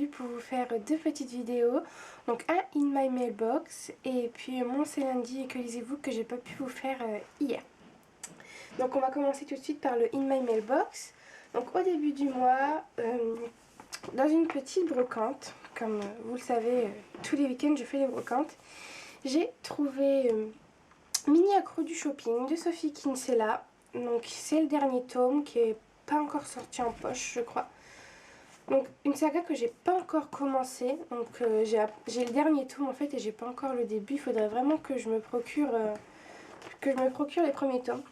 pour vous faire deux petites vidéos. Donc un In My Mailbox et puis mon C'est lundi et que lisez-vous que j'ai pas pu vous faire hier. Donc on va commencer tout de suite par le In My Mailbox. Donc au début du mois, dans une petite brocante, comme vous le savez, tous les week-ends je fais des brocantes, j'ai trouvé Mini accro du shopping de Sophie Kinsella. Donc c'est le dernier tome qui est pas encore sorti en poche, je crois. Donc une saga que j'ai pas encore commencé. Donc j'ai le dernier tome en fait et j'ai pas encore le début. Il faudrait vraiment que je me procure les premiers tomes.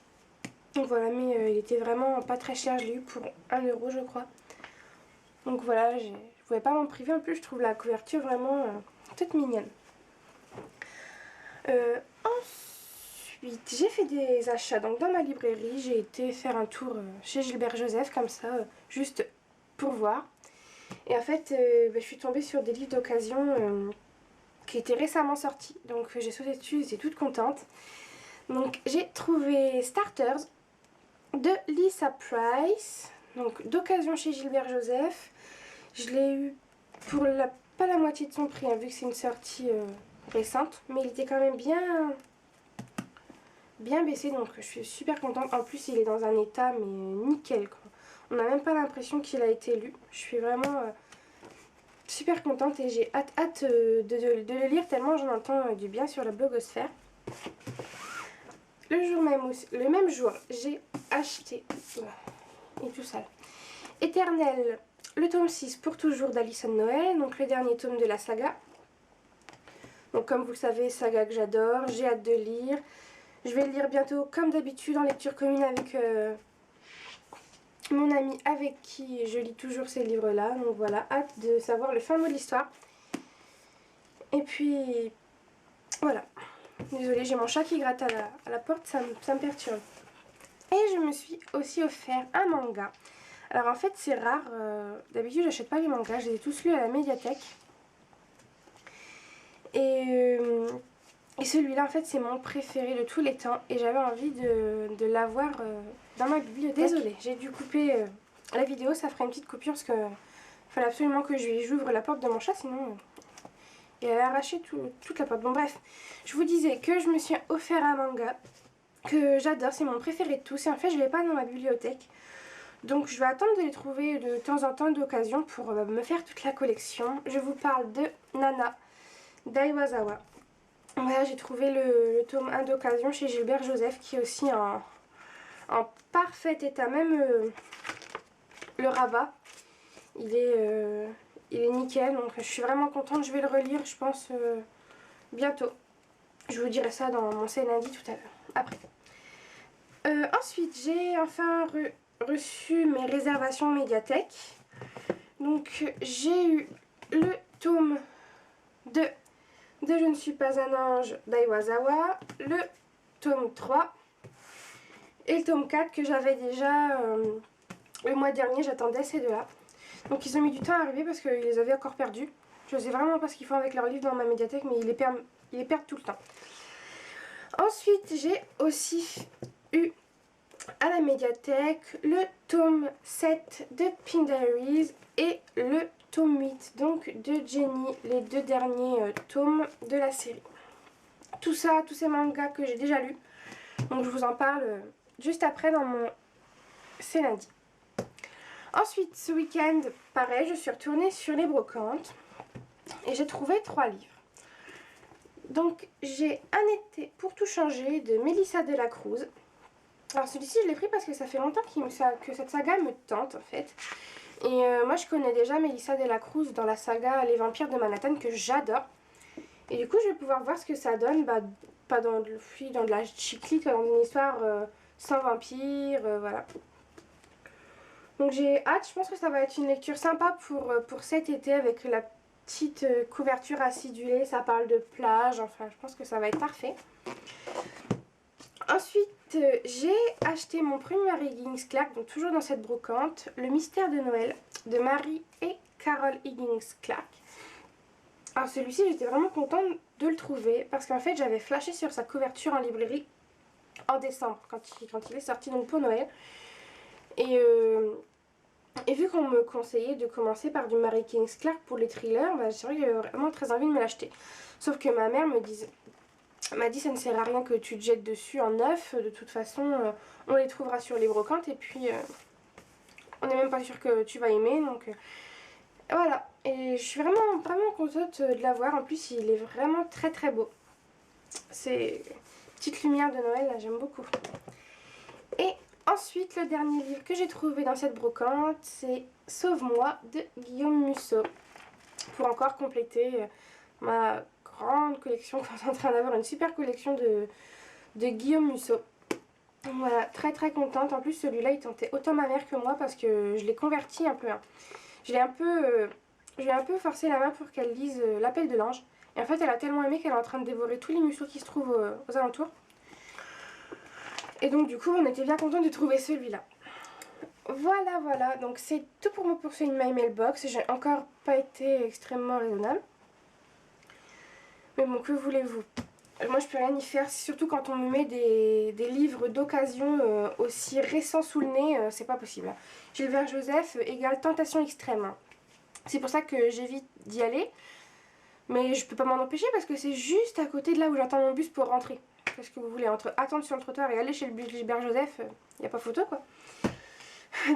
Donc voilà, mais il était vraiment pas très cher. Je l'ai eu pour 1 € je crois. Donc voilà, je pouvais pas m'en priver. En plus je trouve la couverture vraiment toute mignonne. Ensuite, j'ai fait des achats. Donc dans ma librairie, j'ai été faire un tour chez Gilbert Joseph comme ça, juste pour voir. Et en fait, je suis tombée sur des livres d'occasion qui étaient récemment sortis. Donc j'ai sauté dessus, j'étais toute contente. Donc j'ai trouvé Starters de Lisa Price, donc d'occasion chez Gilbert Joseph. Je l'ai eu pour pas la moitié de son prix, hein, vu que c'est une sortie récente. Mais il était quand même bien baissé, donc je suis super contente. En plus, il est dans un état mais nickel, quoi. On n'a même pas l'impression qu'il a été lu. Je suis vraiment super contente et j'ai hâte de le lire tellement j'en entends du bien sur la blogosphère. Le même jour, j'ai acheté, et tout ça, Éternel, le tome 6 pour toujours d'Alison Noël, donc le dernier tome de la saga. Donc comme vous le savez, saga que j'adore, j'ai hâte de lire. Je vais le lire bientôt comme d'habitude en lecture commune avec mon ami avec qui je lis toujours ces livres-là. Donc voilà, hâte de savoir le fin mot de l'histoire. Et puis, voilà. Désolée, j'ai mon chat qui gratte à la porte, ça me perturbe. Et je me suis aussi offert un manga. Alors en fait, c'est rare. D'habitude, j'achète pas les mangas. Je les ai tous lus à la médiathèque. Et celui-là, en fait, c'est mon préféré de tous les temps. Et j'avais envie de l'avoir dans ma bibliothèque. Désolée, j'ai dû couper la vidéo. Ça ferait une petite coupure parce que fallait absolument que j'ouvre la porte de mon chat. Sinon, il allait arracher toute la porte. Bon, bref. Je vous disais que je me suis offert un manga que j'adore. C'est mon préféré de tous. Et en fait, je ne l'ai pas dans ma bibliothèque. Donc, je vais attendre de les trouver de temps en temps d'occasion pour me faire toute la collection. Je vous parle de Nana d'Aiwazawa. Voilà, j'ai trouvé le tome 1 d'occasion chez Gilbert Joseph qui est aussi en parfait état. Même le rabat, il est nickel. Donc je suis vraiment contente. Je vais le relire, je pense, bientôt. Je vous dirai ça dans mon C'est lundi tout à l'heure. Après. Ensuite, j'ai enfin reçu mes réservations médiathèque. Donc j'ai eu le tome 2 de Je ne suis pas un ange d'Aiwazawa, le tome 3 et le tome 4 que j'avais déjà le mois dernier. J'attendais ces deux-là. Donc ils ont mis du temps à arriver parce qu'ils les avaient encore perdus. Je sais vraiment pas ce qu'ils font avec leurs livres dans ma médiathèque, mais ils les perdent tout le temps. Ensuite, j'ai aussi eu à la médiathèque le tome 7 de Pink Diaries et le tome 8 donc de Jenny, les deux derniers tomes de la série. Tout ça, tous ces mangas que j'ai déjà lus. Donc je vous en parle juste après dans mon C'est lundi. Ensuite, ce week-end, pareil, je suis retournée sur les brocantes et j'ai trouvé 3 livres. Donc j'ai Un été pour tout changer de Melissa de la Cruz. Alors celui-ci je l'ai pris parce que ça fait longtemps que cette saga me tente en fait. Et moi je connais déjà Melissa de la Cruz dans la saga Les Vampires de Manhattan que j'adore. Et du coup je vais pouvoir voir ce que ça donne, pas dans de la chiclite, dans une histoire sans vampire, voilà. Donc j'ai hâte, je pense que ça va être une lecture sympa pour cet été avec la petite couverture acidulée, ça parle de plage, enfin je pense que ça va être parfait. Ensuite, j'ai acheté mon premier Mary Higgins Clark, donc toujours dans cette brocante, Le mystère de Noël de Mary et Carol Higgins Clark. Alors celui-ci, j'étais vraiment contente de le trouver parce qu'en fait, j'avais flashé sur sa couverture en librairie en décembre quand il est sorti donc pour Noël. Et Et vu qu'on me conseillait de commencer par du Mary King's Clark pour les thrillers, bah, c'est vrai que j'avais vraiment très envie de me l'acheter. Sauf que ma mère m'a dit ça ne sert à rien que tu te jettes dessus en neuf, de toute façon on les trouvera sur les brocantes et puis on n'est même pas sûr que tu vas aimer, donc voilà. Et je suis vraiment contente de l'avoir, en plus il est vraiment très très beau. C'est petite lumière de Noël, là j'aime beaucoup. Et ensuite le dernier livre que j'ai trouvé dans cette brocante, c'est Sauve-moi de Guillaume Musso, pour encore compléter ma grande collection. Je suis en train d'avoir une super collection de Guillaume Musso. Voilà, très très contente. En plus celui-là il tentait autant ma mère que moi parce que je l'ai converti un peu. Hein. Je l'ai un peu forcé la main pour qu'elle lise L'Appel de l'Ange. Et en fait elle a tellement aimé qu'elle est en train de dévorer tous les Musso qui se trouvent aux alentours. Et donc du coup on était bien content de trouver celui-là. Voilà, donc c'est tout pour moi pour ce In My Mailbox. J'ai encore pas été extrêmement raisonnable. Mais bon, que voulez-vous? Moi je peux rien y faire, surtout quand on me met des livres d'occasion aussi récents sous le nez, c'est pas possible. Gilbert Joseph égale tentation extrême. Hein. C'est pour ça que j'évite d'y aller. Mais je peux pas m'en empêcher parce que c'est juste à côté de là où j'attends mon bus pour rentrer. Qu'est-ce que vous voulez? Entre attendre sur le trottoir et aller chez le bus Gilbert Joseph, y a pas photo quoi.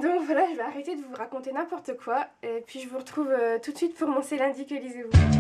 Donc voilà, je vais arrêter de vous raconter n'importe quoi. Et puis je vous retrouve tout de suite pour mon C'est lundi que lisez-vous.